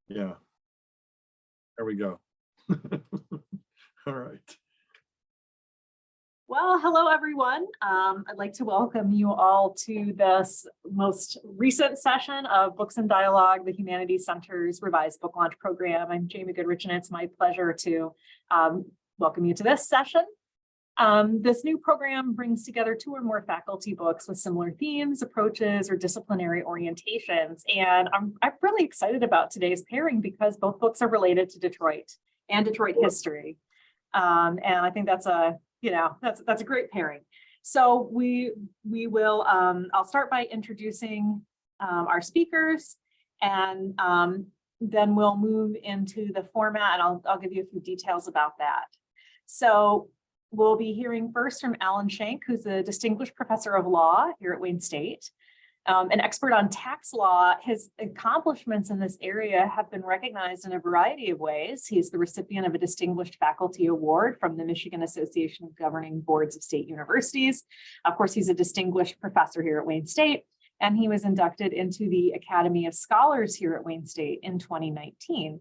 Yeah. There we go. All right. Well, hello, everyone. I'd like to welcome you all to this most recent session of Books and Dialogue, the Humanities Center's revised book launch program. I'm Jamie Goodrich, and it's my pleasure to welcome you to this session. This new program brings together 2 or more faculty books with similar themes, approaches, or disciplinary orientations. And I'm really excited about today's pairing because both books are related to Detroit and Detroit history. And I think that's a great pairing. So we will, I'll start by introducing our speakers, and then we'll move into the format, and I'll give you a few details about that. So we'll be hearing first from Alan Schenk, who's a distinguished professor of law here at Wayne State, an expert on tax law. His accomplishments in this area have been recognized in a variety of ways. He's the recipient of a Distinguished Faculty Award from the Michigan Association of Governing Boards of State Universities. Of course, he's a distinguished professor here at Wayne State, and he was inducted into the Academy of Scholars here at Wayne State in 2019.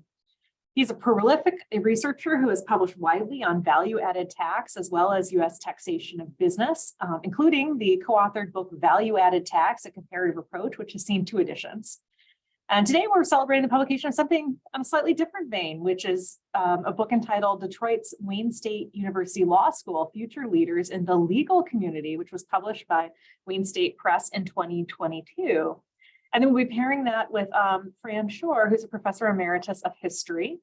He's a prolific researcher who has published widely on value-added tax as well as U.S. taxation of business, including the co-authored book Value-Added Tax, A Comparative Approach, which has seen 2 editions. And today we're celebrating the publication of something on a slightly different vein, which is a book entitled Detroit's Wayne State University Law School, Future Leaders in the Legal Community, which was published by Wayne State Press in 2022. And then we'll be pairing that with Shor, who's a professor emeritus of history.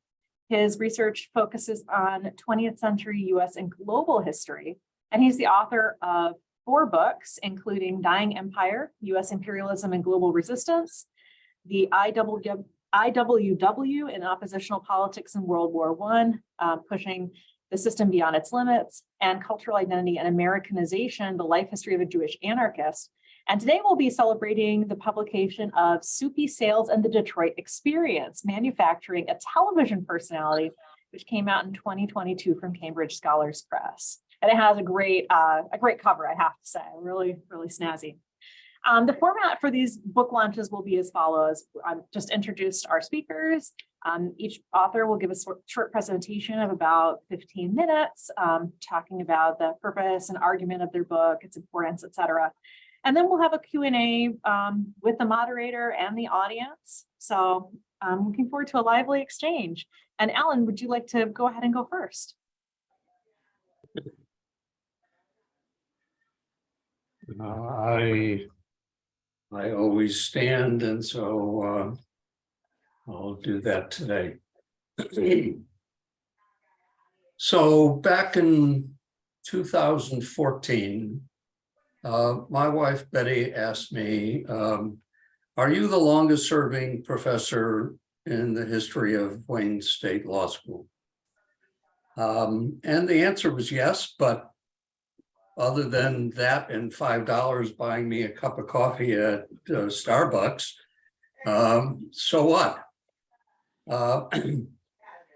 His research focuses on 20th century US and global history. And he's the author of 4 books, including Dying Empire, US Imperialism and Global Resistance, the IWW in Oppositional Politics in World War I, Pushing the System Beyond Its Limits, and Cultural Identity and Americanization, The Life History of a Jewish Anarchist. And today we'll be celebrating the publication of Soupy Sales and the Detroit Experience, Manufacturing a Television Personality, which came out in 2022 from Cambridge Scholars Press. And it has a great cover, I have to say, really, really snazzy. The format for these book launches will be as follows. I've just introduced our speakers. Each author will give a short presentation of about 15 minutes, talking about the purpose and argument of their book, its importance, etc. And then we'll have a Q&A with the moderator and the audience. So I'm looking forward to a lively exchange. And Alan, would you like to go ahead and go first? I always stand, and so I'll do that today. So back in 2014, my wife Betty asked me, are you the longest serving professor in the history of Wayne State Law School? And the answer was yes, but other than that and $5 buying me a cup of coffee at Starbucks, so what?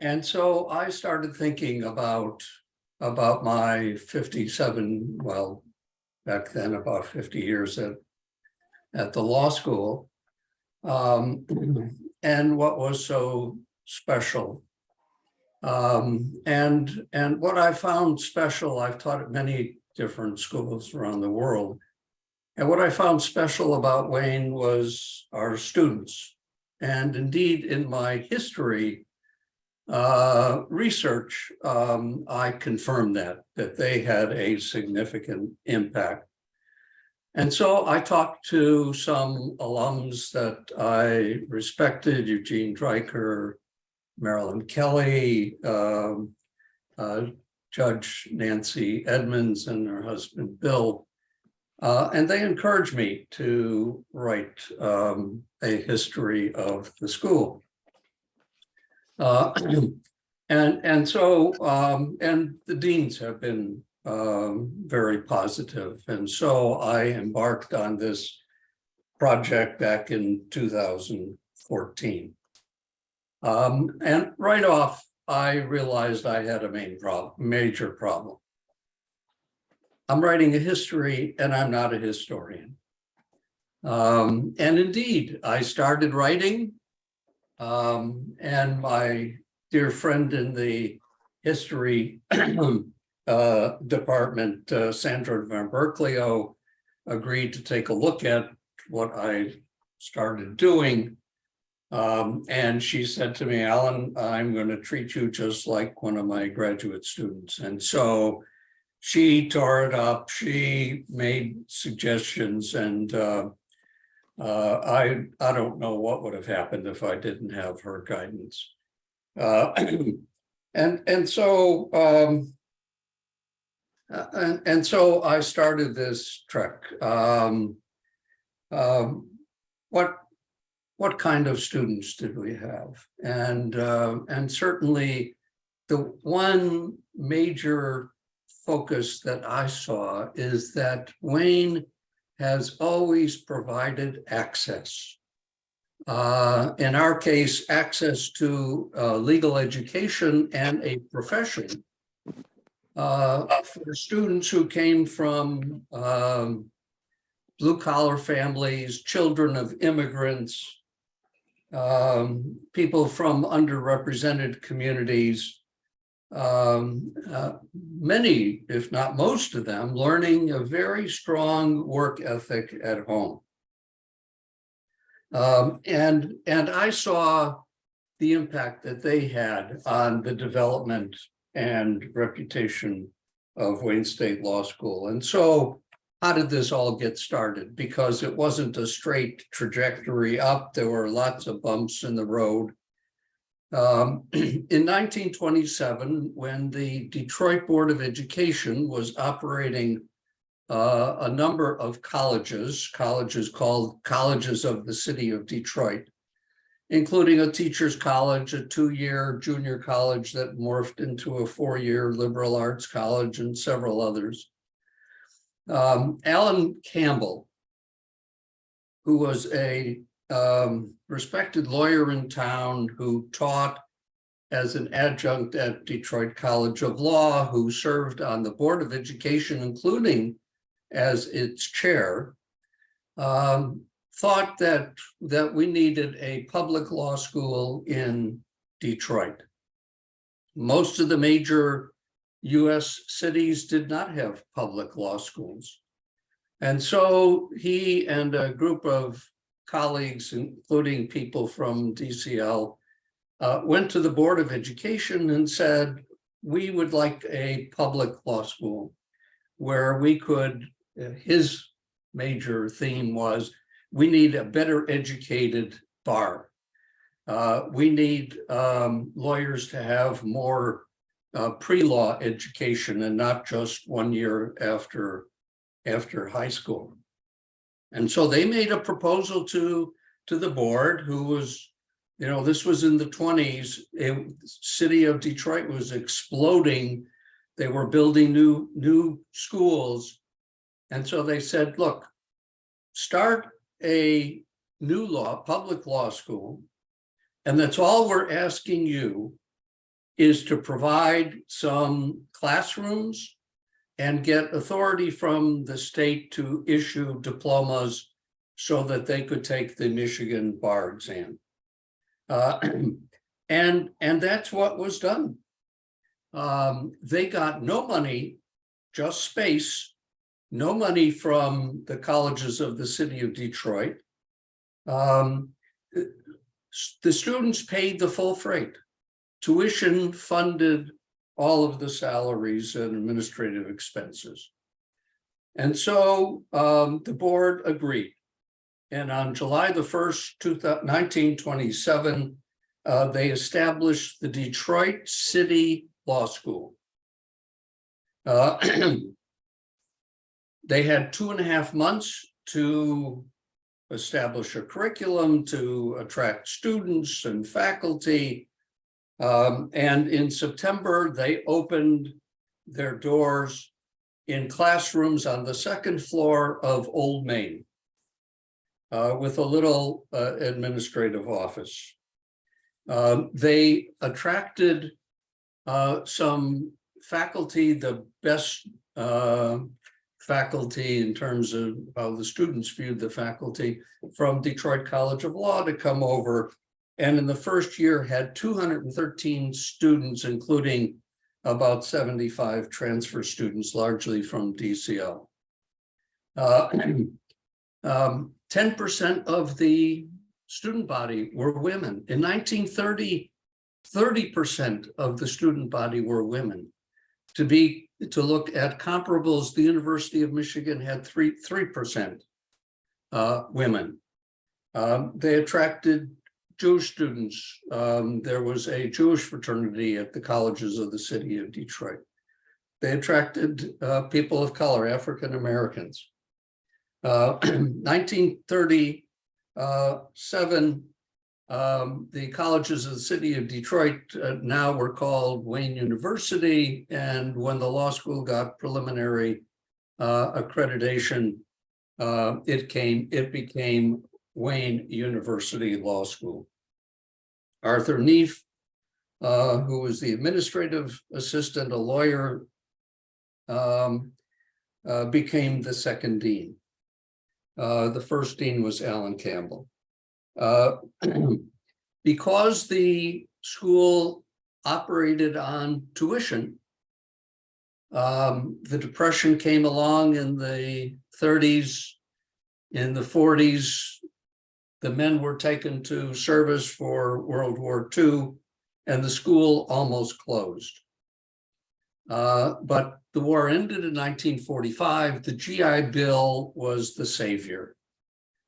And so I started thinking about my 57, well, back then about 50 years at the law school, and what was so special. And what I found special, I've taught at many different schools around the world. And what I found special about Wayne was our students. And indeed, in my history research, I confirmed that they had a significant impact. And so I talked to some alums that I respected, Eugene Dreiker, Marilyn Kelly, Judge Nancy Edmonds and her husband, Bill, and they encouraged me to write a history of the school. And so the deans have been very positive. And so I embarked on this project back in 2014. And right off, I realized I had a major problem. I'm writing a history and I'm not a historian. And indeed, I started writing And my dear friend in the history department, Sandra Van Berkeley, agreed to take a look at what I started doing. And she said to me, Alan, I'm going to treat you just like one of my graduate students. And so she tore it up. She made suggestions, and I don't know what would have happened if I didn't have her guidance. And so I started this trek. What kind of students did we have? And certainly the one major focus that I saw is that Wayne has always provided access. In our case, access to legal education and a profession for students who came from blue-collar families, children of immigrants, people from underrepresented communities, many, if not most of them, learning a very strong work ethic at home. And I saw the impact that they had on the development and reputation of Wayne State Law School. And so how did this all get started? Because it wasn't a straight trajectory up. There were lots of bumps in the road. In 1927, when the Detroit Board of Education was operating a number of colleges called Colleges of the City of Detroit, including a teacher's college, a 2-year junior college that morphed into a 4-year liberal arts college, and several others. Alan Campbell, who was a respected lawyer in town, who taught as an adjunct at Detroit College of Law, who served on the Board of Education, including as its chair, thought that we needed a public law school in Detroit. Most of the major US cities did not have public law schools. And so he and a group of colleagues, including people from DCL, went to the Board of Education and said, we would like a public law school where we could, his major theme was, we need a better educated bar. We need lawyers to have more pre-law education and not just 1 year after high school. And so they made a proposal to the board, who was, this was in the 20s. City of Detroit was exploding. They were building new schools. And so they said, look, start a new public law school. And that's all we're asking you, is to provide some classrooms and get authority from the state to issue diplomas so that they could take the Michigan bar exam. And that's what was done. They got no money, just space, no money from the colleges of the city of Detroit. The students paid the full freight. Tuition funded all of the salaries and administrative expenses. And so the board agreed. And on July the 1st, 1927, they established the Detroit City Law School. They had 2.5 months to establish a curriculum, to attract students and faculty. And in September, they opened their doors in classrooms on the 2nd floor of Old Main with a little administrative office. They attracted some faculty, the best faculty in terms of how the students viewed the faculty, from Detroit College of Law to come over and in the first year had 213 students, including about 75 transfer students, largely from DCL. 10% of the student body were women. In 1930, 30% of the student body were women. To look at comparables, the University of Michigan had 3% women. They attracted Jewish students. There was a Jewish fraternity at the colleges of the city of Detroit. They attracted people of color, African Americans. 1937, the colleges of the city of Detroit now were called Wayne University, and when the law school got preliminary accreditation, it became Wayne University Law School. Arthur Neef, who was the administrative assistant, a lawyer, became the second dean. The first dean was Alan Campbell. Because the school operated on tuition, the Depression came along in the 30s. In the 40s, the men were taken to service for World War II, and the school almost closed. But the war ended in 1945. The GI Bill was the savior,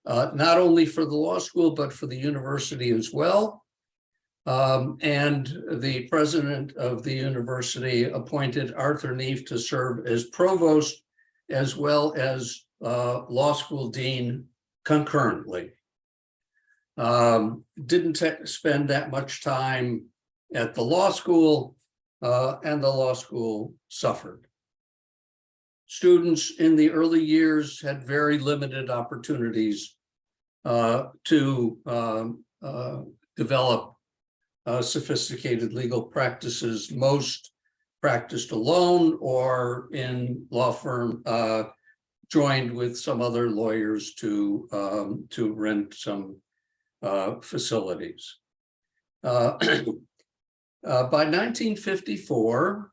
not only for the law school, but for the university as well. And the president of the university appointed Arthur Neef to serve as provost, as well as law school dean concurrently. Didn't spend that much time at the law school, and the law school suffered. Students in the early years had very limited opportunities to develop sophisticated legal practices. Most practiced alone or in law firm, joined with some other lawyers to rent some facilities. By 1954,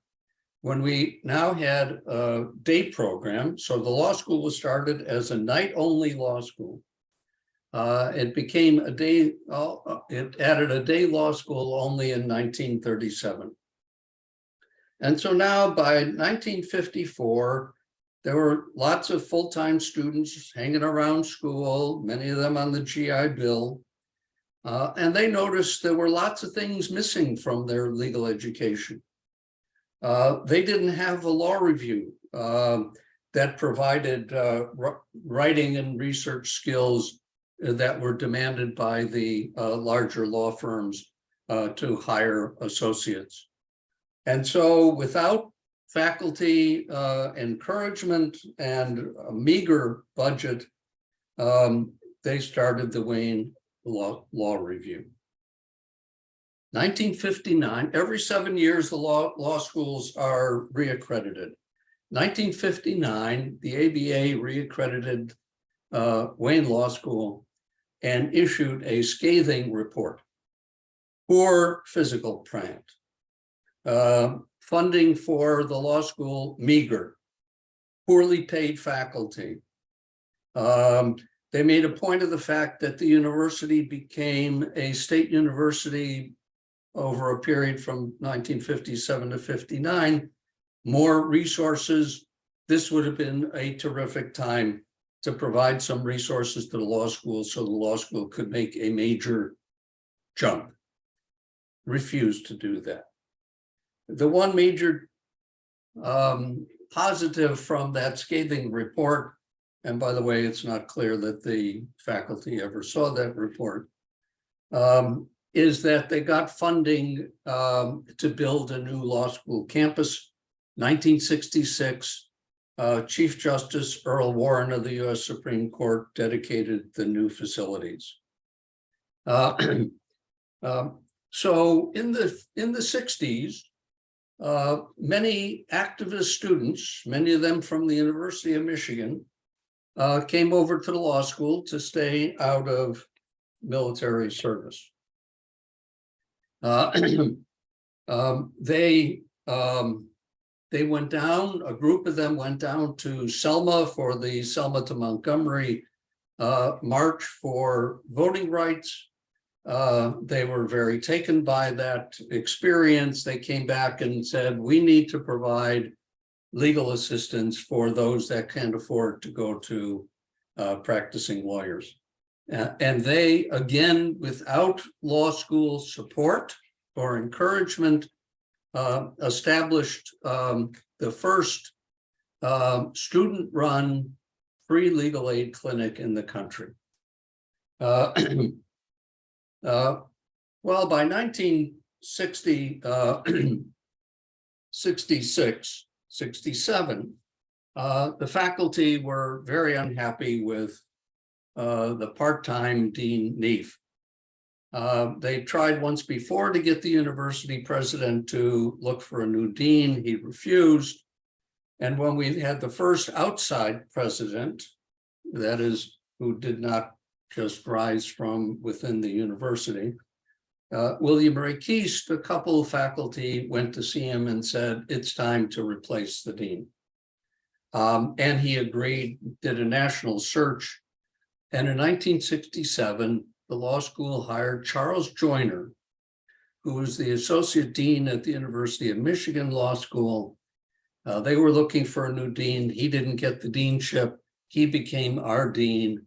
when we now had a day program, so the law school was started as a night-only law school. It became a day, it added a day law school only in 1937. And so now by 1954, there were lots of full-time students hanging around school, many of them on the GI Bill. And they noticed there were lots of things missing from their legal education. They didn't have a law review that provided writing and research skills that were demanded by the larger law firms to hire associates. And so without faculty encouragement and a meager budget, they started the Wayne Law Review. 1959, every 7 years, the law schools are reaccredited. 1959, the ABA reaccredited Wayne Law School and issued a scathing report. Poor physical plant. Funding for the law school, meager. Poorly paid faculty. They made a point of the fact that the university became a state university over a period from 1957 to 59. More resources. This would have been a terrific time to provide some resources to the law school so the law school could make a major jump. Refused to do that. The one major positive from that scathing report, and by the way, it's not clear that the faculty ever saw that report, is that they got funding to build a new law school campus. 1966, Chief Justice Earl Warren of the U.S. Supreme Court dedicated the new facilities. So in the 60s, many activist students, many of them from the University of Michigan, came over to the law school to stay out of military service. Uh, they went down, a group of them went down to Selma for the Selma to Montgomery march for voting rights. They were very taken by that experience. They came back and said, we need to provide legal assistance for those that can't afford to go to practicing lawyers. And they, again, without law school support or encouragement, established the first student-run free legal aid clinic in the country. Well, by 1960, 66, 67, the faculty were very unhappy with the part-time Dean Neef. They tried once before to get the university president to look for a new dean. He refused. And when we had the first outside president, that is, who did not just rise from within the university, William Ray Keast, a couple of faculty went to see him and said, it's time to replace the dean. And he agreed, did a national search. And in 1967, the law school hired Charles Joyner, who was the associate dean at the University of Michigan Law School. They were looking for a new dean. He didn't get the deanship. He became our dean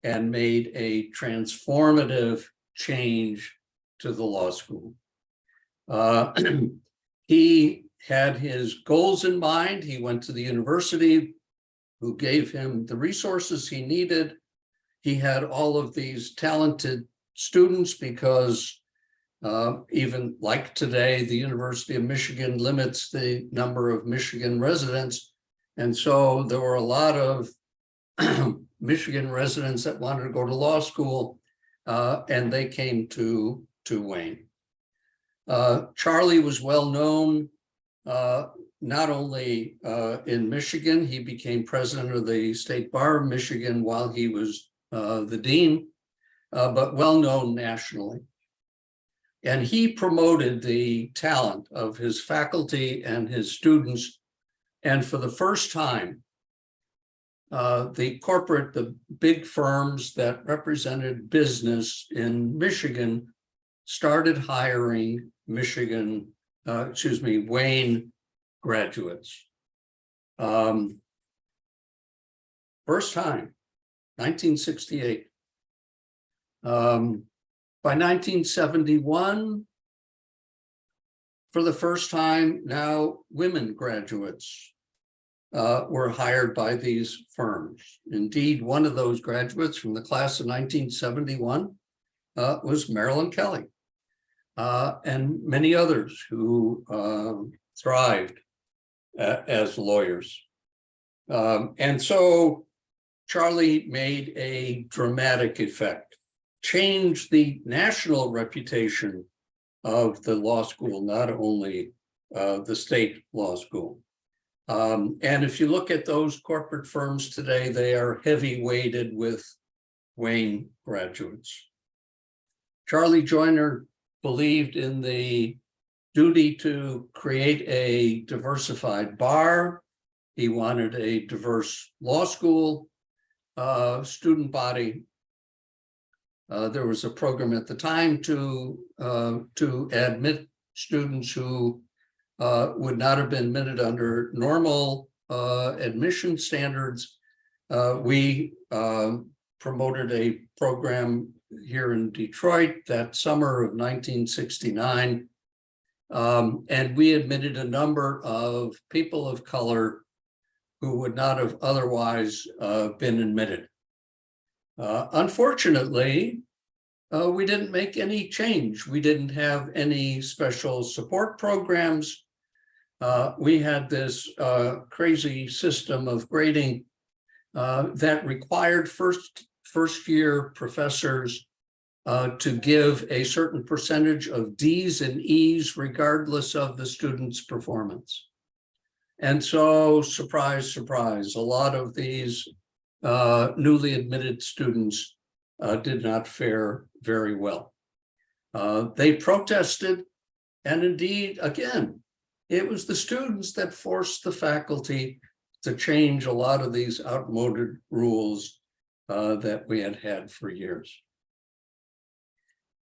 and made a transformative change to the law school. He had his goals in mind. He went to the university, who gave him the resources he needed. He had all of these talented students because even like today, the University of Michigan limits the number of Michigan residents. And so there were a lot of Michigan residents that wanted to go to law school, and they came to Wayne. Charlie was well known not only in Michigan. He became president of the State Bar of Michigan while he was the dean, but well known nationally. And he promoted the talent of his faculty and his students. And for the first time, the big firms that represented business in Michigan started hiring Wayne graduates. First time, 1968. By 1971, for the first time, now women graduates were hired by these firms. Indeed, one of those graduates from the class of 1971 was Marilyn Kelly, and many others who thrived as lawyers. And so Charlie made a dramatic effect, changed the national reputation of the law school, not only the state law school. And if you look at those corporate firms today, they are heavy weighted with Wayne graduates. Charlie Joyner believed in the duty to create a diversified bar. He wanted a diverse law school student body. There was a program at the time to admit students who would not have been admitted under normal admission standards. We promoted a program here in Detroit that summer of 1969, and we admitted a number of people of color who would not have otherwise been admitted. Unfortunately, we didn't make any change. We didn't have any special support programs. We had this crazy system of grading that required first year professors to give a certain percentage of D's and E's regardless of the student's performance. And so, surprise, surprise, a lot of these newly admitted students did not fare very well. They protested, and indeed, again, it was the students that forced the faculty to change a lot of these outmoded rules that we had had for years.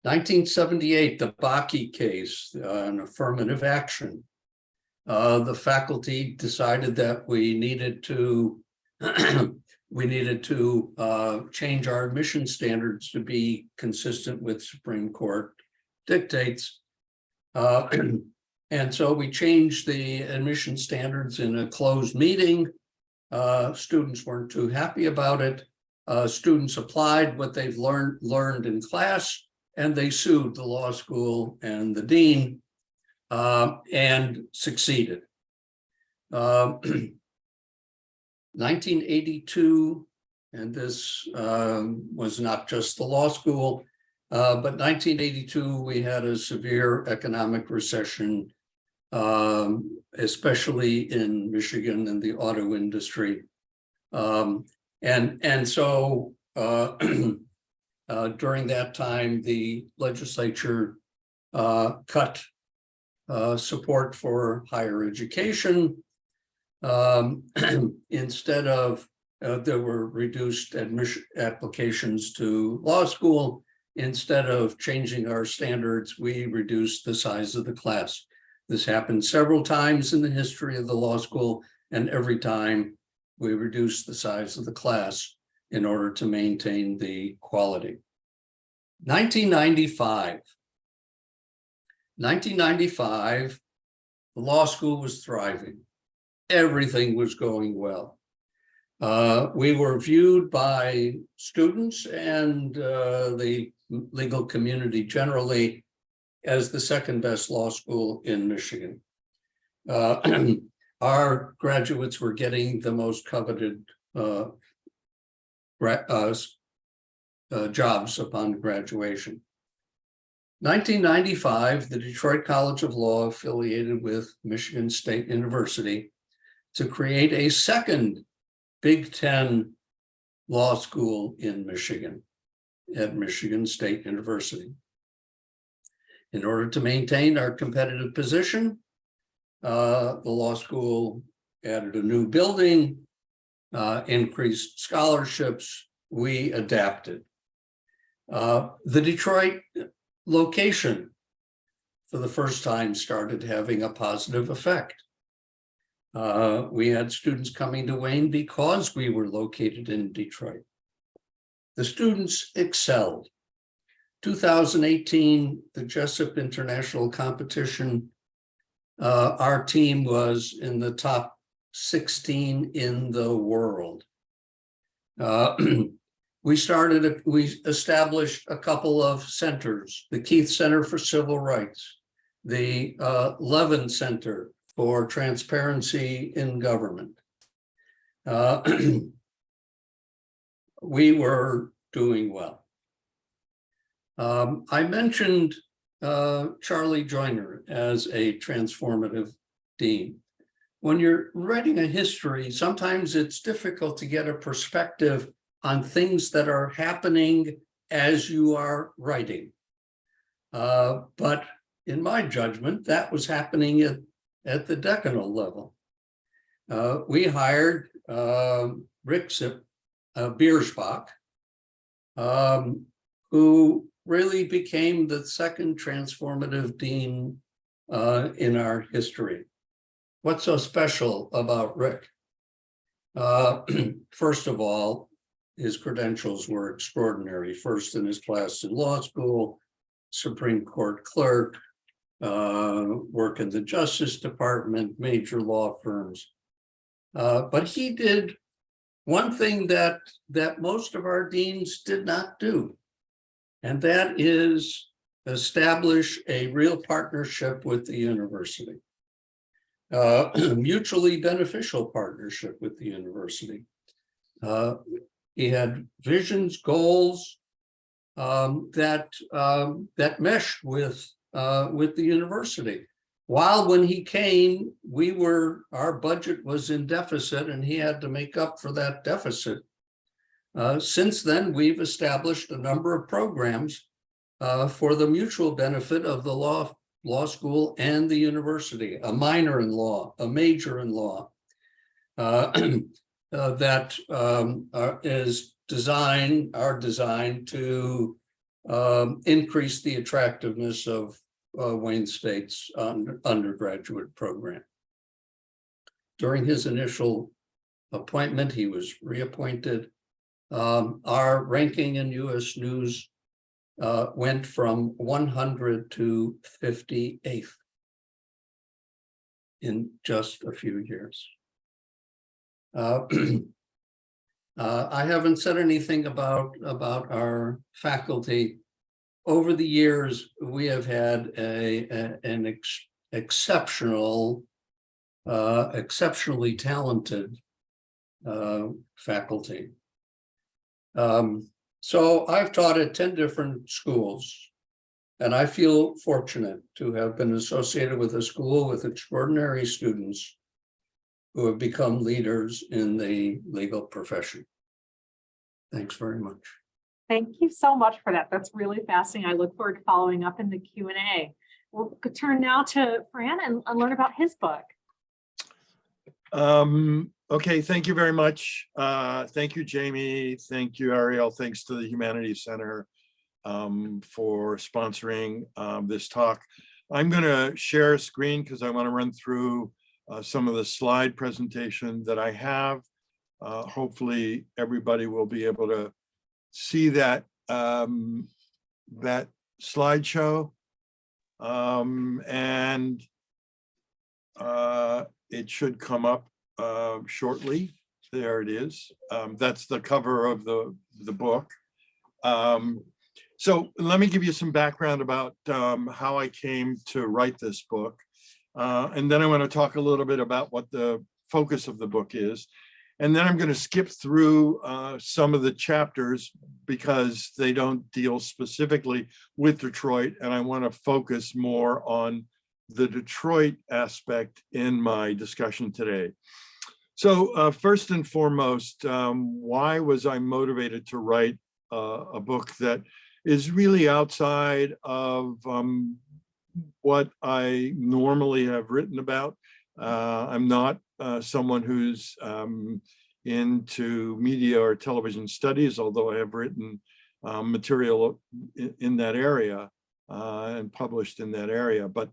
1978, the Bakke case, an affirmative action. The faculty decided that we needed to change our admission standards to be consistent with Supreme Court dictates. And so we changed the admission standards in a closed meeting. Students weren't too happy about it. Students applied what they've learned in class, and they sued the law school and the dean and succeeded. 1982, and this was not just the law school, but 1982, we had a severe economic recession, especially in Michigan and the auto industry. And so during that time, the legislature cut support for higher education. Instead of, there were reduced admission applications to law school. Instead of changing our standards, we reduced the size of the class. This happened several times in the history of the law school, and every time we reduced the size of the class in order to maintain the quality. 1995, the law school was thriving. Everything was going well. We were viewed by students and the legal community generally as the second best law school in Michigan. Our graduates were getting the most coveted jobs upon graduation. 1995, the Detroit College of Law affiliated with Michigan State University to create a second Big Ten law school in Michigan at Michigan State University. In order to maintain our competitive position, the law school added a new building, increased scholarships. We adapted. The Detroit location, for the first time, started having a positive effect. We had students coming to Wayne because we were located in Detroit. The students excelled. 2018, the Jessup International Competition, our team was in the top 16 in the world. We established a couple of centers, the Keith Center for Civil Rights, the Levin Center for Transparency in Government. We were doing well. I mentioned Charlie Joyner as a transformative dean. When you're writing a history, sometimes it's difficult to get a perspective on things that are happening as you are writing. But in my judgment, that was happening at the decanal level. We hired Rick Biersbach, who really became the second transformative dean in our history. What's so special about Rick? First of all, his credentials were extraordinary. First in his class in law school, Supreme Court clerk, work in the Justice Department, major law firms. But he did one thing that most of our deans did not do, and that is establish a real partnership with the university, mutually beneficial partnership with the university. He had visions, goals that meshed with the university. While when he came, our budget was in deficit, and he had to make up for that deficit. Since then, we've established a number of programs for the mutual benefit of the law school and the university, a minor in law, a major in law, that are designed to increase the attractiveness of Wayne State's undergraduate program. During his initial appointment, he was reappointed. Our ranking in U.S. News went from 100 to 58th in just a few years. I haven't said anything about our faculty. Over the years, we have had an exceptionally talented faculty. So I've taught at 10 different schools, and I feel fortunate to have been associated with a school with extraordinary students who have become leaders in the legal profession. Thanks very much. Thank you so much for that. That's really fascinating. I look forward to following up in the Q&A. We'll turn now to Fran and learn about his book. Okay, thank you very much. Thank you, Jamie. Thank you, Ariel. Thanks to the Humanities Center for sponsoring this talk. I'm going to share a screen because I want to run through some of the slide presentation that I have. Hopefully everybody will be able to see that that slideshow, and it should come up shortly. There it is. That's the cover of the book. So let me give you some background about how I came to write this book. And then I want to talk a little bit about what the focus of the book is. And then I'm going to skip through some of the chapters because they don't deal specifically with Detroit. And I want to focus more on the Detroit aspect in my discussion today. So first and foremost, why was I motivated to write a book that is really outside of what I normally have written about? I'm not someone who's into media or television studies, although I have written material in that area and published in that area, but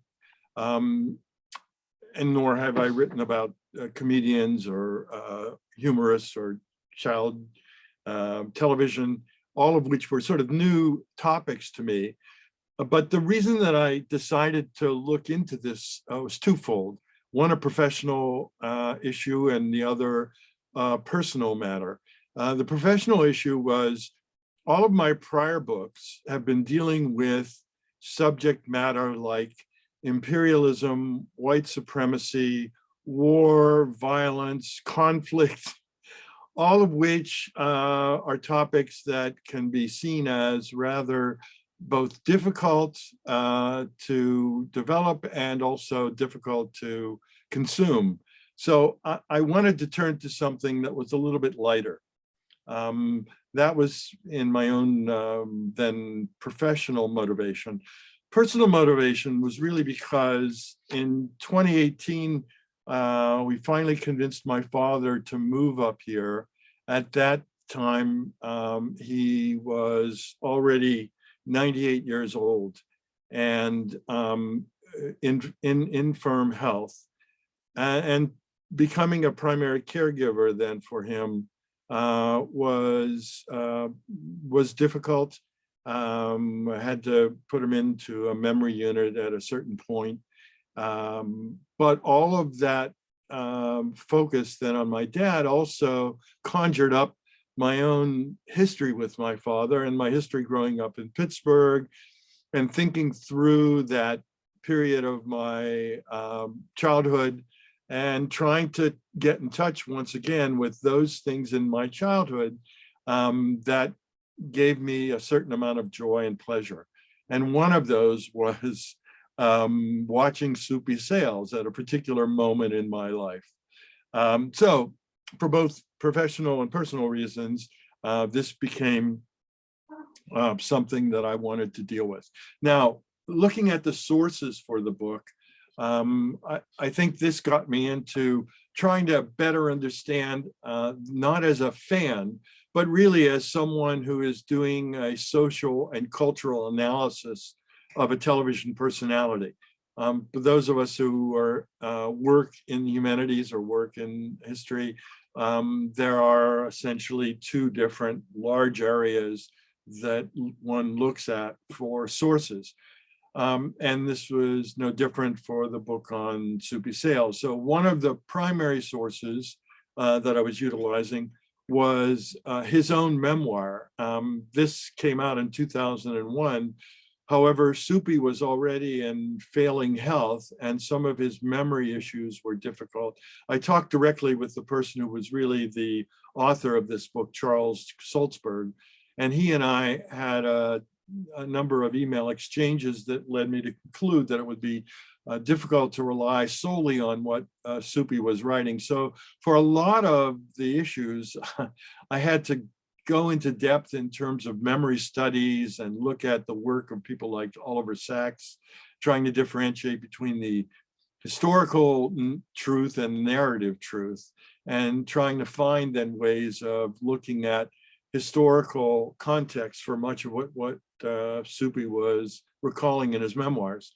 and nor have I written about comedians or humorists or child television, all of which were sort of new topics to me. But the reason that I decided to look into this was twofold. One, a professional issue, and the other personal matter. The professional issue was all of my prior books have been dealing with subject matter like imperialism, white supremacy, war, violence, conflict, all of which are topics that can be seen as rather both difficult to develop and also difficult to consume. So I wanted to turn to something that was a little bit lighter. That was in my own then professional motivation. Personal motivation was really because in 2018, we finally convinced my father to move up here. At that time, he was already 98 years old and in infirm health, and becoming a primary caregiver then for him was difficult. I had to put him into a memory unit at a certain point, but all of that focus then on my dad also conjured up my own history with my father and my history growing up in Pittsburgh, and thinking through that period of my childhood and trying to get in touch once again with those things in my childhood that gave me a certain amount of joy and pleasure. And one of those was watching Soupy sales at a particular moment in my life. So for both professional and personal reasons, this became something that I wanted to deal with. Now, looking at the sources for the book, I think this got me into trying to better understand, not as a fan, but really as someone who is doing a social and cultural analysis of a television personality. For those of us who are work in the humanities or work in history, there are essentially two different large areas that one looks at for sources. And this was no different for the book on Soupy sales. So one of the primary sources that I was utilizing was his own memoir. This came out in 2001. However, Soupy was already in failing health, and some of his memory issues were difficult. I talked directly with the person who was really the author of this book, Charles Salzberg, and he and I had a number of email exchanges that led me to conclude that it would be difficult to rely solely on what Soupy was writing. So for a lot of the issues, I had to go into depth in terms of memory studies and look at the work of people like Oliver Sacks, trying to differentiate between the historical truth and narrative truth, and trying to find then ways of looking at historical context for much of what Soupy was recalling in his memoirs.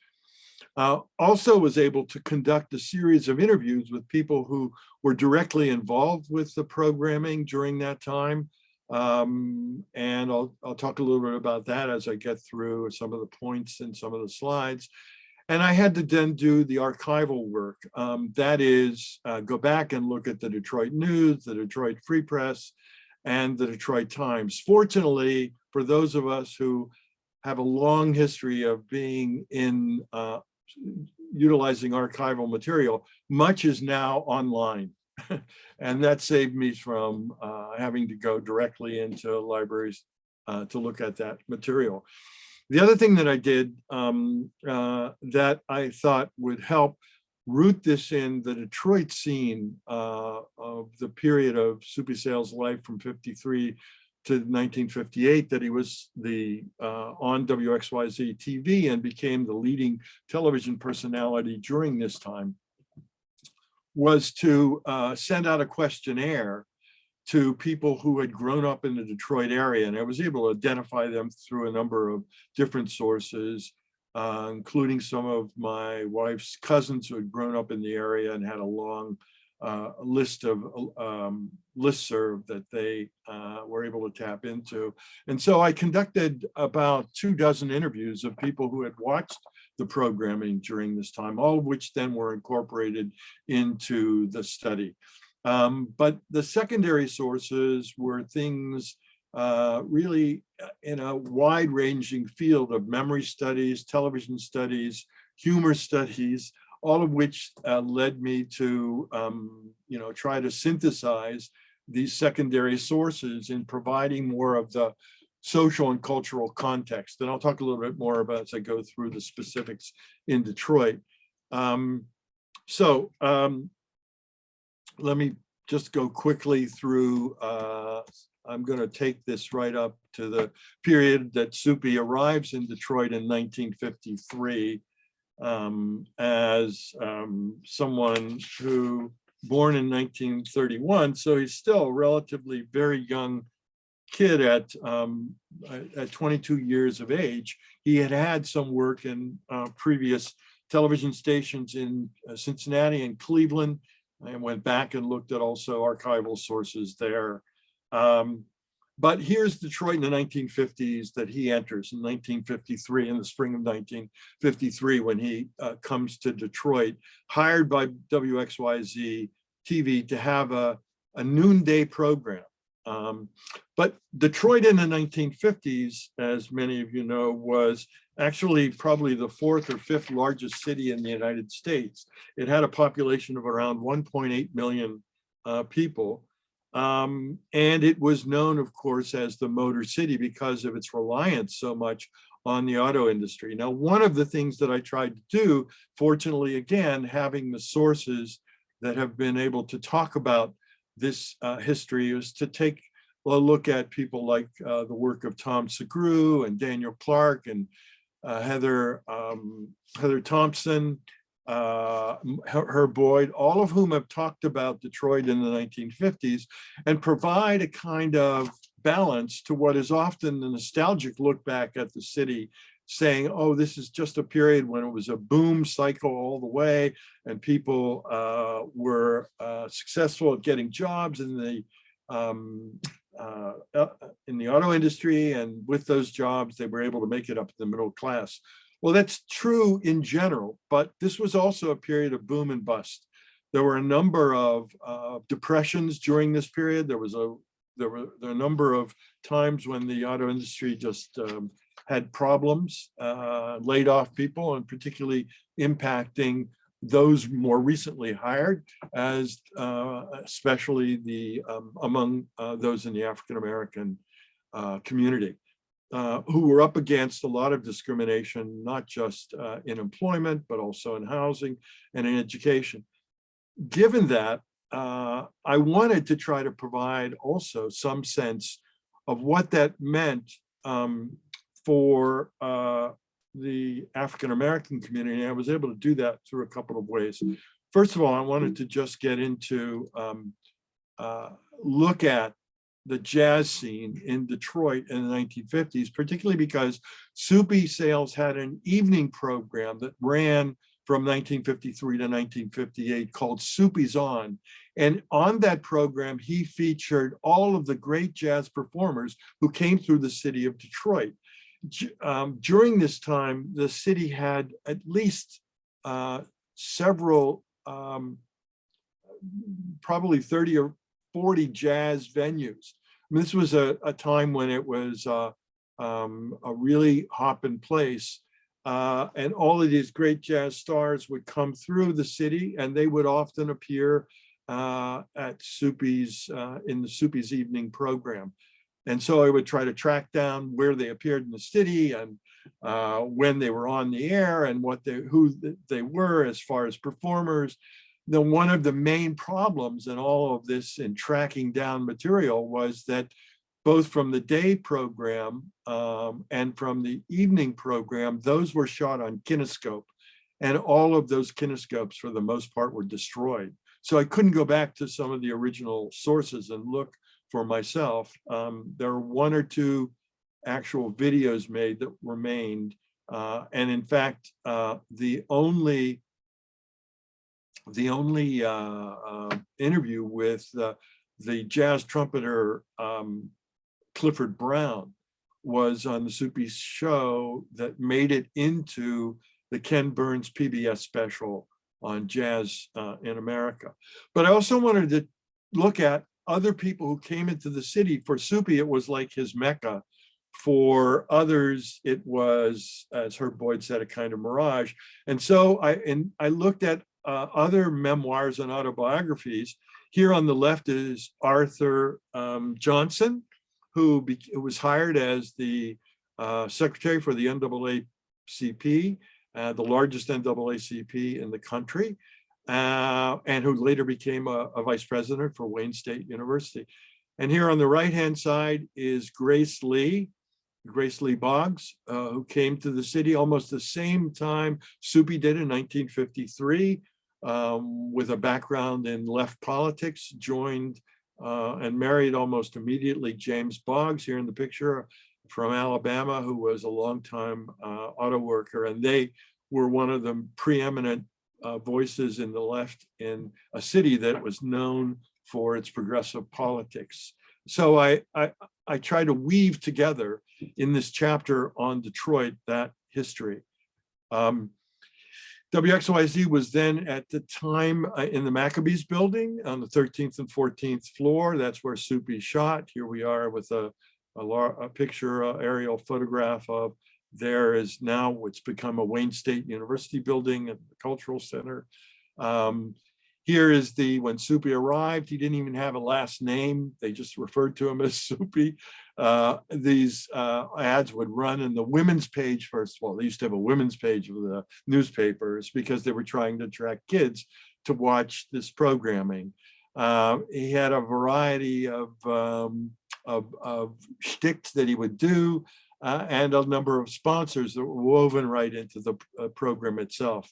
Also was able to conduct a series of interviews with people who were directly involved with the programming during that time. And I'll talk a little bit about that as I get through some of the points in some of the slides. And I had to then do the archival work. That is, go back and look at the Detroit News, the Detroit Free Press, and the Detroit Times. Fortunately, for those of us who have a long history of being in utilizing archival material, much is now online. And that saved me from having to go directly into libraries to look at that material. The other thing that I did that I thought would help root this in the Detroit scene of the period of Soupy Sales' life from 53 to 1958, that he was on WXYZ TV and became the leading television personality during this time, was to send out a questionnaire to people who had grown up in the Detroit area. And I was able to identify them through a number of different sources, including some of my wife's cousins who had grown up in the area and had a long list of listserv that they were able to tap into. And so I conducted about 24 interviews of people who had watched the programming during this time, all of which then were incorporated into the study. But the secondary sources were things really in a wide-ranging field of memory studies, television studies, humor studies, all of which led me to try to synthesize these secondary sources in providing more of the social and cultural context. And I'll talk a little bit more about as I go through the specifics in Detroit. Let me just go quickly through, I'm going to take this right up to the period that Soupy arrives in Detroit in 1953 as someone who born in 1931. So he's still a relatively very young kid at 22 years of age. He had had some work in previous television stations in Cincinnati and Cleveland, and went back and looked at also archival sources there. But here's Detroit in the 1950s that he enters in 1953, in the spring of 1953, when he comes to Detroit, hired by WXYZ TV to have a noonday program. But Detroit in the 1950s, as many of you know, was actually probably the 4th or 5th largest city in the United States. It had a population of around 1.8 million people. And it was known, of course, as the Motor City because of its reliance so much on the auto industry. Now, one of the things that I tried to do, fortunately, again, having the sources that have been able to talk about this history, is to take look at people like the work of Tom Segru and Daniel Clark and Heather Thompson, Herb Boyd, all of whom have talked about Detroit in the 1950s and provide a kind of balance to what is often the nostalgic look back at the city, saying, oh, this is just a period when it was a boom cycle all the way and people were successful at getting jobs in the auto industry, and with those jobs, they were able to make it up to the middle class. Well, that's true in general, but this was also a period of boom and bust. There were a number of depressions during this period. There were a number of times when the auto industry just had problems, laid off people, and particularly impacting those more recently hired, as especially among those in the African American community, who were up against a lot of discrimination, not just in employment, but also in housing and in education. Given that, I wanted to try to provide also some sense of what that meant for the African American community. I was able to do that through a couple of ways. First of all, I wanted to just get into look at the jazz scene in Detroit in the 1950s, particularly because Soupy Sales had an evening program that ran from 1953 to 1958 called Soupy's On. And on that program, he featured all of the great jazz performers who came through the city of Detroit. During this time, the city had at least several, probably 30 or 40 jazz venues. I mean, this was a time when it was a really hopping place. And all of these great jazz stars would come through the city, and they would often appear at Soupy's, in the Soupy's evening program. And so I would try to track down where they appeared in the city and when they were on the air and who they were as far as performers. Then one of the main problems in all of this in tracking down material was that both from the day program and from the evening program, those were shot on kinescope. And all of those kinescopes, for the most part, were destroyed. So I couldn't go back to some of the original sources and look for myself. There are one or two actual videos made that remained. And in fact, the only interview with the jazz trumpeter Clifford Brown was on the Soupy show that made it into the Ken Burns PBS special on jazz in America. But I also wanted to look at other people who came into the city. For Soupy, it was like his Mecca. For others, it was, as Herb Boyd said, a kind of mirage. And so I looked at other memoirs and autobiographies. Here on the left is Arthur Johnson, who was hired as the secretary for the NAACP, the largest NAACP in the country, and who later became a vice president for Wayne State University. And here on the right-hand side is Grace Lee Boggs, who came to the city almost the same time Soupy did in 1953, with a background in left politics, joined and married almost immediately James Boggs, here in the picture, from Alabama, who was a longtime auto worker. And they were one of the preeminent voices in the left in a city that was known for its progressive politics. So I try to weave together in this chapter on Detroit that history. WXYZ was then at the time in the Maccabees building on the 13th and 14th floor. That's where Soupy shot. Here we are with a picture, aerial photograph of there is now what's become a Wayne State University building at the Cultural Center. Here is when Soupy arrived. He didn't even have a last name. They just referred to him as Soupy. These ads would run in the women's page, first of all. They used to have a women's page of the newspapers because they were trying to attract kids to watch this programming. He had a variety of shticks that he would do, and a number of sponsors that were woven right into the program itself.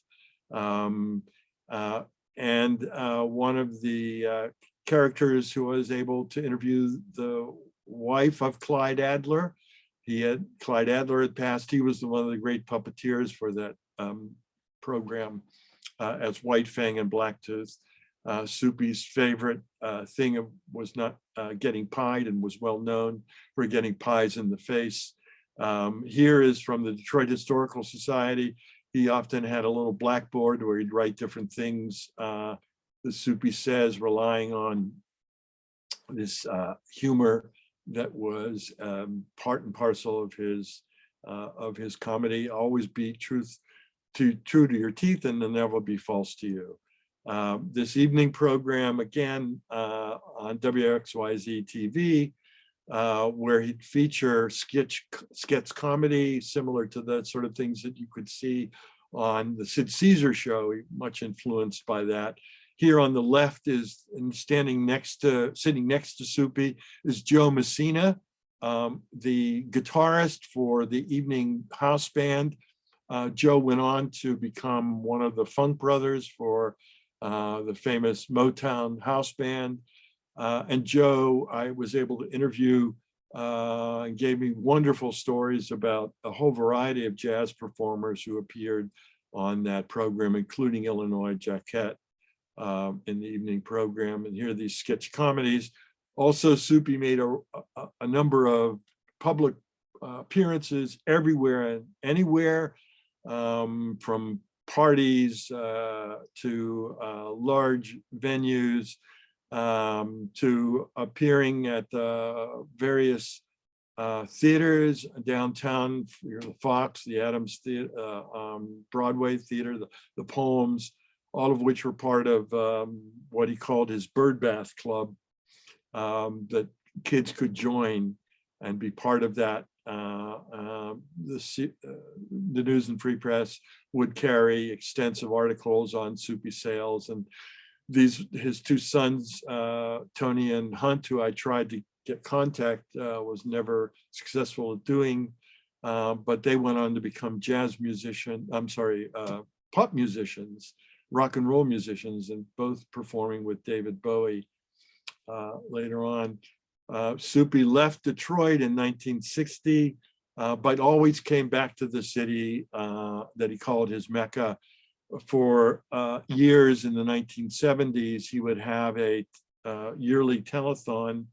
And one of the characters who was able to interview the wife of Clyde Adler, Clyde Adler had passed. He was one of the great puppeteers for that program as White Fang and Blacktooth. Soupy's favorite thing was not getting pied, and was well known for getting pies in the face. Here is from the Detroit Historical Society. He often had a little blackboard where he'd write different things, the Soupy says, relying on this humor that was part and parcel of his comedy. Always be true to your teeth, and never be false to you. This evening program, again, on WXYZ TV, where he'd feature sketch comedy, similar to the sort of things that you could see on the Sid Caesar show, much influenced by that. Here on the left is, and sitting next to Soupy, is Joe Messina, the guitarist for the evening house band. Joe went on to become one of the Funk Brothers for the famous Motown house band. And Joe, I was able to interview and gave me wonderful stories about a whole variety of jazz performers who appeared on that program, including Illinois Jacquette in the evening program. And here are these sketch comedies. Also, Soupy made a number of public appearances everywhere and anywhere, from parties to large venues, to appearing at various theaters downtown, the Fox, the Adams Theater, Broadway Theater, the Poems, all of which were part of what he called his Birdbath Club, that kids could join and be part of that. The News and Free Press would carry extensive articles on Soupy sales, and his two sons, Tony and Hunt, who I tried to get contact, was never successful at doing, but they went on to become pop musicians, rock and roll musicians, and both performing with David Bowie later on. Soupy left Detroit in 1960, but always came back to the city that he called his Mecca. For years in the 1970s, he would have a yearly telethon,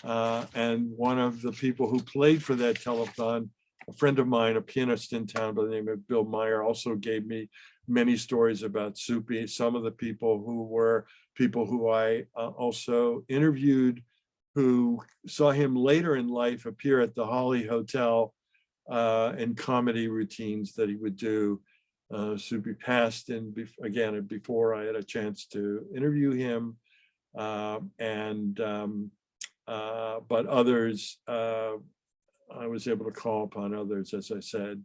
and one of the people who played for that telethon, a friend of mine, a pianist in town by the name of Bill Meyer, also gave me many stories about Soupy. Some of the people who were people who I also interviewed, who saw him later in life appear at the Holly Hotel in comedy routines that he would do. Soupy passed again before I had a chance to interview him, but others, I was able to call upon others, as I said,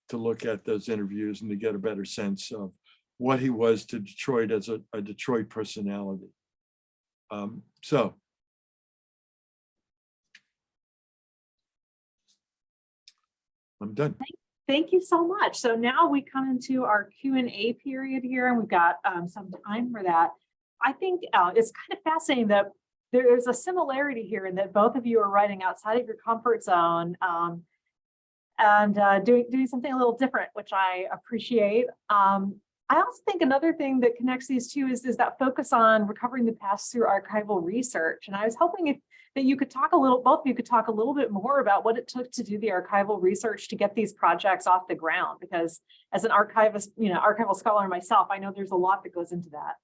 to look at those interviews and to get a better sense of what he was to Detroit as a Detroit personality. So I'm done. Thank you so much. So now we come into our Q&A period here, and we've got some time for that. I think it's kind of fascinating that there's a similarity here in that both of you are writing outside of your comfort zone and doing something a little different, which I appreciate. I also think another thing that connects these two is that focus on recovering the past through archival research. And I was hoping that you could talk both of you could talk a little bit more about what it took to do the archival research to get these projects off the ground, because as an archivist, archival scholar myself, I know there's a lot that goes into that.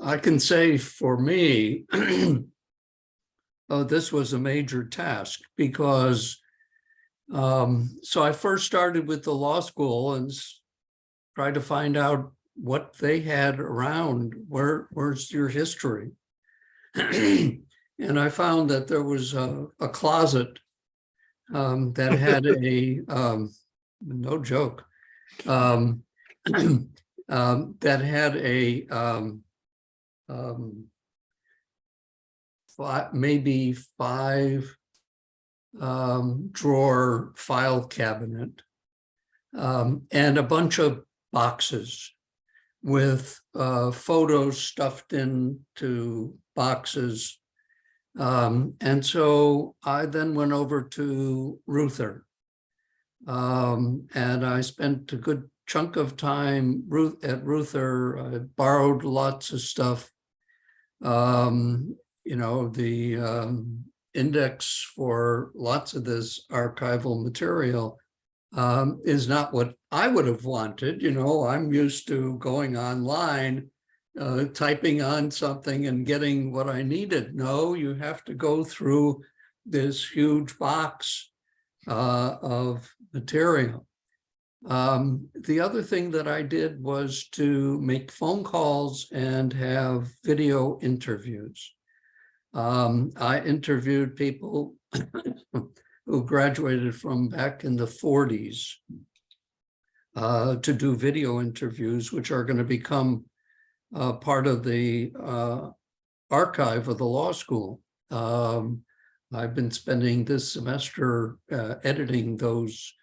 I can say for me, this was a major task because so I first started with the law school and tried to find out what they had around. Where's your history? And I found that there was a closet that had a no joke that had a maybe five drawer file cabinet, and a bunch of boxes with photos stuffed into boxes. And so I then went over to Ruther, and I spent a good chunk of time at Ruther. I borrowed lots of stuff. The index for lots of this archival material is not what I would have wanted. I'm used to going online, typing on something and getting what I needed. No, you have to go through this huge box of material. The other thing that I did was to make phone calls and have video interviews. I interviewed people who graduated from back in the 40s to do video interviews, which are going to become part of the archive of the law school. I've been spending this semester editing those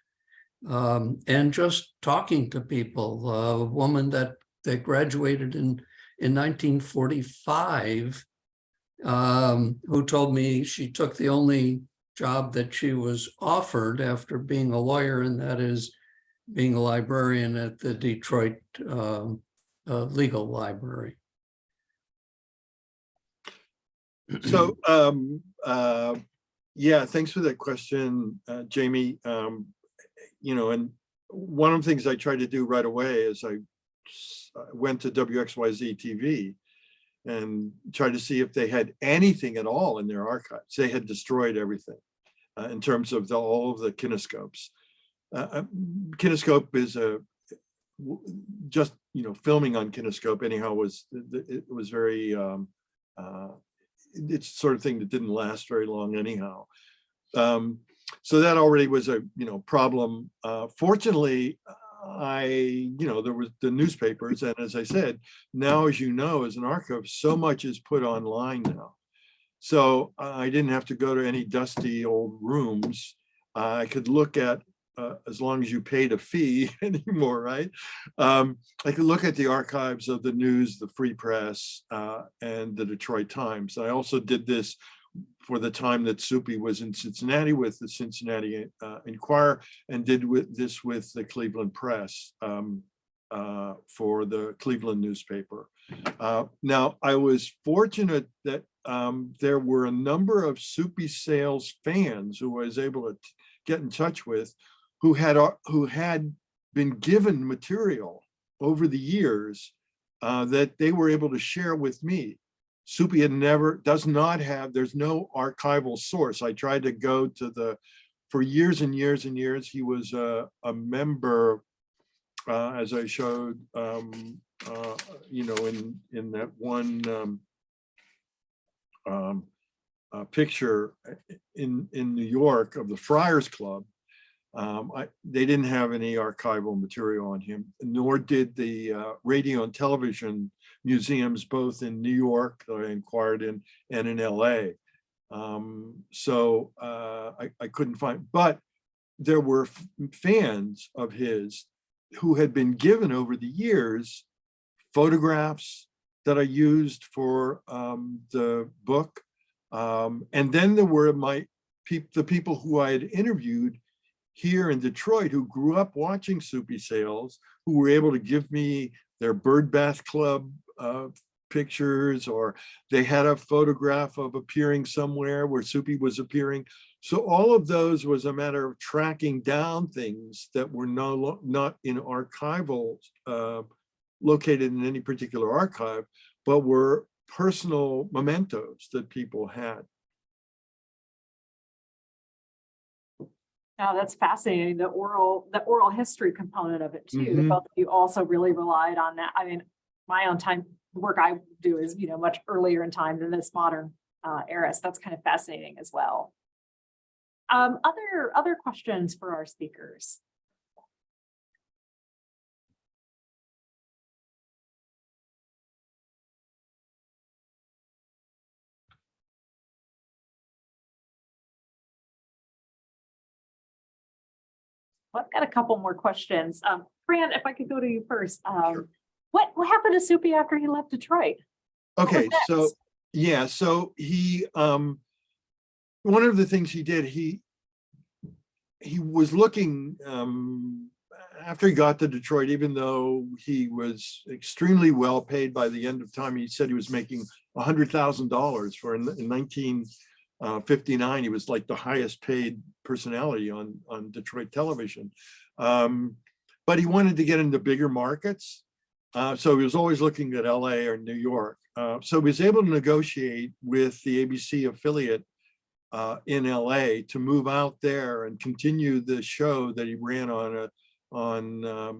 and just talking to people. A woman that graduated in 1945, who told me she took the only job that she was offered after being a lawyer, and that is being a librarian at the Detroit Legal Library. So, yeah, thanks for that question, Jamie. And one of the things I tried to do right away is I went to WXYZ TV and tried to see if they had anything at all in their archives. They had destroyed everything in terms of all of the kinescopes. Kinescope is filming on kinescope anyhow it was very it's the sort of thing that didn't last very long anyhow. So that already was a problem. Fortunately, there was the newspapers, and as I said, now, as as an archive, so much is put online now. So I didn't have to go to any dusty old rooms. I could look at, as long as you paid a fee anymore, right? I could look at the archives of the News, the Free Press, and the Detroit Times. I also did this for the time that Soupy was in Cincinnati with the Cincinnati Enquirer, and did this with the Cleveland Press for the Cleveland newspaper. Now, I was fortunate that there were a number of Soupy Sales fans who I was able to get in touch with, who had been given material over the years that they were able to share with me. Soupy does not have, there's no archival source. I tried to go to for years and years and years, he was a member, as I showed, in that one picture in New York of the Friars Club. They didn't have any archival material on him, nor did the radio and television museums, both in New York that I inquired in and in LA. So I couldn't find, but there were fans of his who had been given over the years photographs that I used for the book. And then there were the people who I had interviewed here in Detroit who grew up watching Soupy Sales, who were able to give me their bird bath club pictures, or they had a photograph of appearing somewhere where Soupy was appearing. So all of those was a matter of tracking down things that were not in archival, located in any particular archive, but were personal mementos that people had. Now that's fascinating, the oral history component of it too. Mm-hmm. Both of you also really relied on that. I mean, my own time, the work I do is, much earlier in time than this modern era. So that's kind of fascinating as well. Other questions for our speakers? I've got a couple more questions. Fran, if I could go to you first. Sure. What happened to Soupy after he left Detroit? Okay, was so next? yeah, so he one of the things he did, he was looking after he got to Detroit, even though he was extremely well paid by the end of time, he said he was making $100,000 for in 1959. He was like the highest paid personality on Detroit television. But he wanted to get into bigger markets. So he was always looking at LA or New York. So he was able to negotiate with the ABC affiliate in LA to move out there and continue the show that he ran on a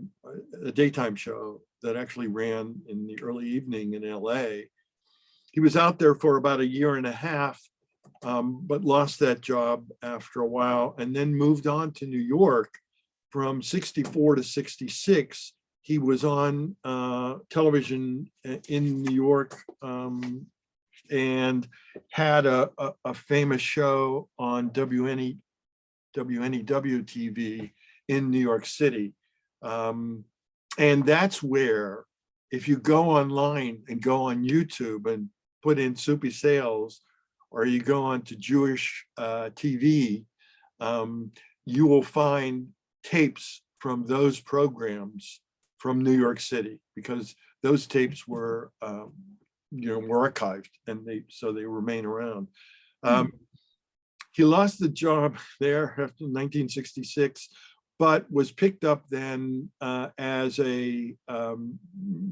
daytime show that actually ran in the early evening in LA. He was out there for about a year and a half, but lost that job after a while and then moved on to New York. From 64 to 66, he was on television in New York and had a famous show on WNEW TV in New York City. And that's where, if you go online and go on YouTube and put in Soupy Sales, or you go on to Jewish TV, you will find tapes from those programs from New York City, because those tapes were were archived, and so they remain around. He lost the job there after 1966, but was picked up then as a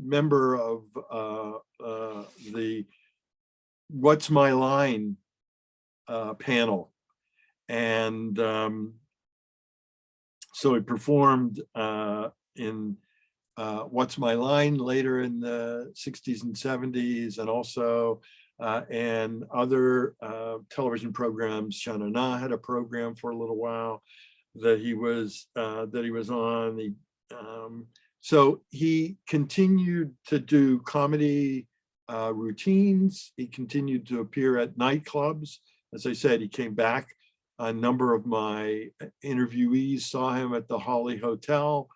member of the What's My Line panel. And so he performed in What's My Line later in the 60s and 70s, and also and other television programs. Shana Na had a program for a little while that he was on. So he continued to do comedy routines. He continued to appear at nightclubs. As I said, he came back. A number of my interviewees saw him at the Holly Hotel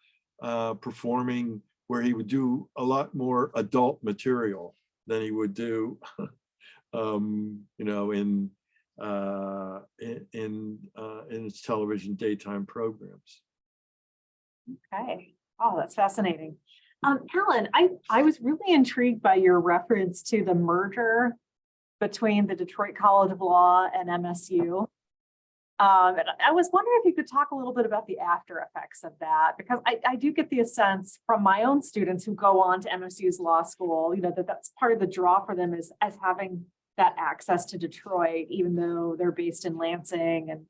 performing, where he would do a lot more adult material than he would do in his television daytime programs. Okay. Oh, that's fascinating. Helen, I was really intrigued by your reference to the merger between the Detroit College of Law and MSU. And I was wondering if you could talk a little bit about the after effects of that, because I do get the sense from my own students who go on to MSU's law school, that's part of the draw for them is as having that access to Detroit, even though they're based in Lansing. And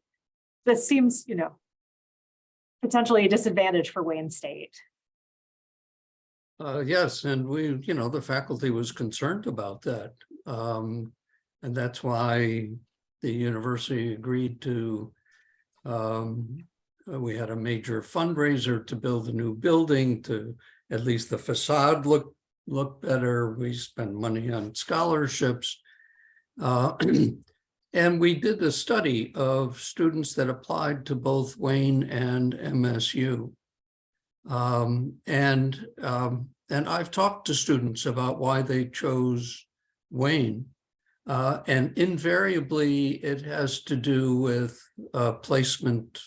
this seems, potentially a disadvantage for Wayne State. Yes, and the faculty was concerned about that. And that's why the university agreed to, we had a major fundraiser to build a new building, to at least the facade look better. We spent money on scholarships. And we did a study of students that applied to both Wayne and MSU. And I've talked to students about why they chose Wayne. And invariably, it has to do with placement,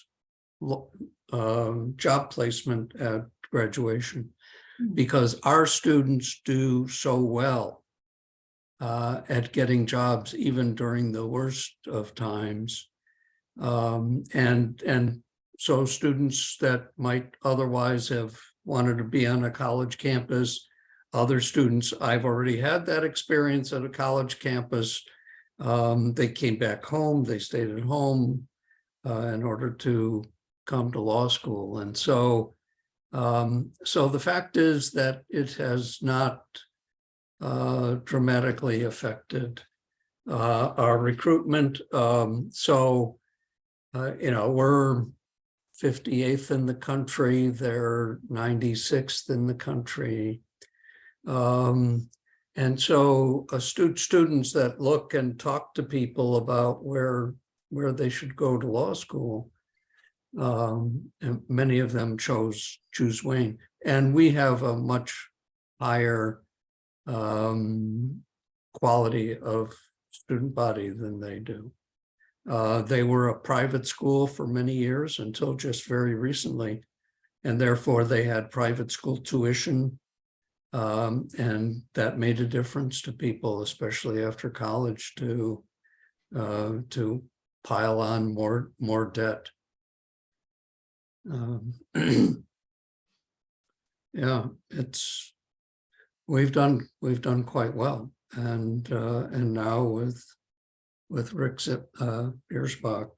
job placement at graduation, because our students do so well at getting jobs, even during the worst of times. And so students that might otherwise have wanted to be on a college campus, other students, I've already had that experience at a college campus. They came back home, they stayed at home in order to come to law school. And so, so the fact is that it has not dramatically affected our recruitment. We're 58th in the country, they're 96th in the country. And so students that look and talk to people about where they should go to law school, And many of them choose Wayne, and we have a much higher quality of student body than they do. They were a private school for many years until just very recently, and therefore they had private school tuition, and that made a difference to people, especially after college, to pile on more debt. Yeah, we've done quite well, and now with Rick Biersbach,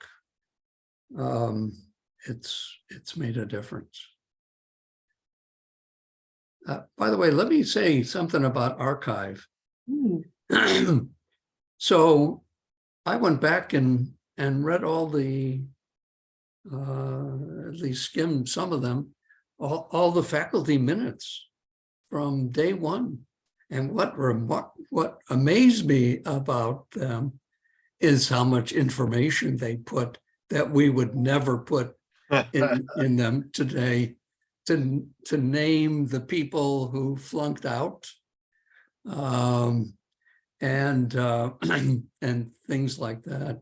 it's made a difference. By the way, let me say something about archive. So I went back and read all the at least skimmed some of them, all the faculty minutes from day one. And what amazed me about them is how much information they put that we would never put in them today, to name the people who flunked out, and things like that.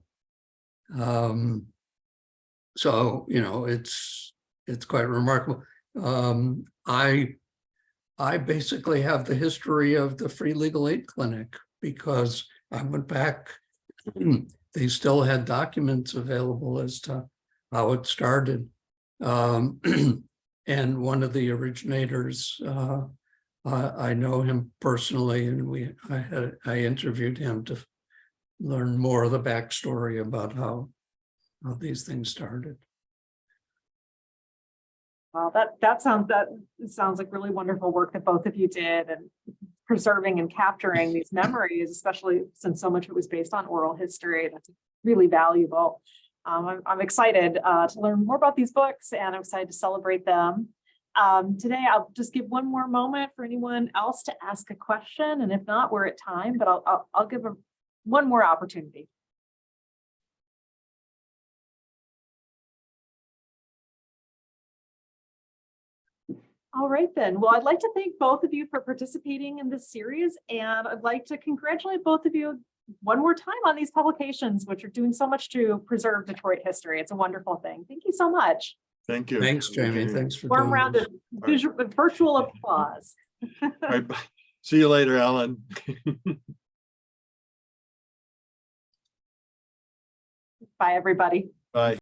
So, you know, it's quite remarkable. I basically have the history of the Free Legal Aid Clinic because I went back. They still had documents available as to how it started. And one of the originators, I know him personally, and I interviewed him to learn more of the backstory about how these things started. Well, that sounds like really wonderful work that both of you did, and preserving and capturing these memories, especially since so much of it was based on oral history. That's really valuable. I'm excited to learn more about these books, and I'm excited to celebrate them. Today, I'll just give one more moment for anyone else to ask a question, and if not, we're at time, but I'll give one more opportunity. All right, then. Well, I'd like to thank both of you for participating in this series, and I'd like to congratulate both of you one more time on these publications, which are doing so much to preserve Detroit history. It's a wonderful thing. Thank you so much. Thank you. Thanks, Jamie. Thanks for Warm doing round this. of virtual applause. All right, bye. See you later, Alan. Bye, everybody. Bye.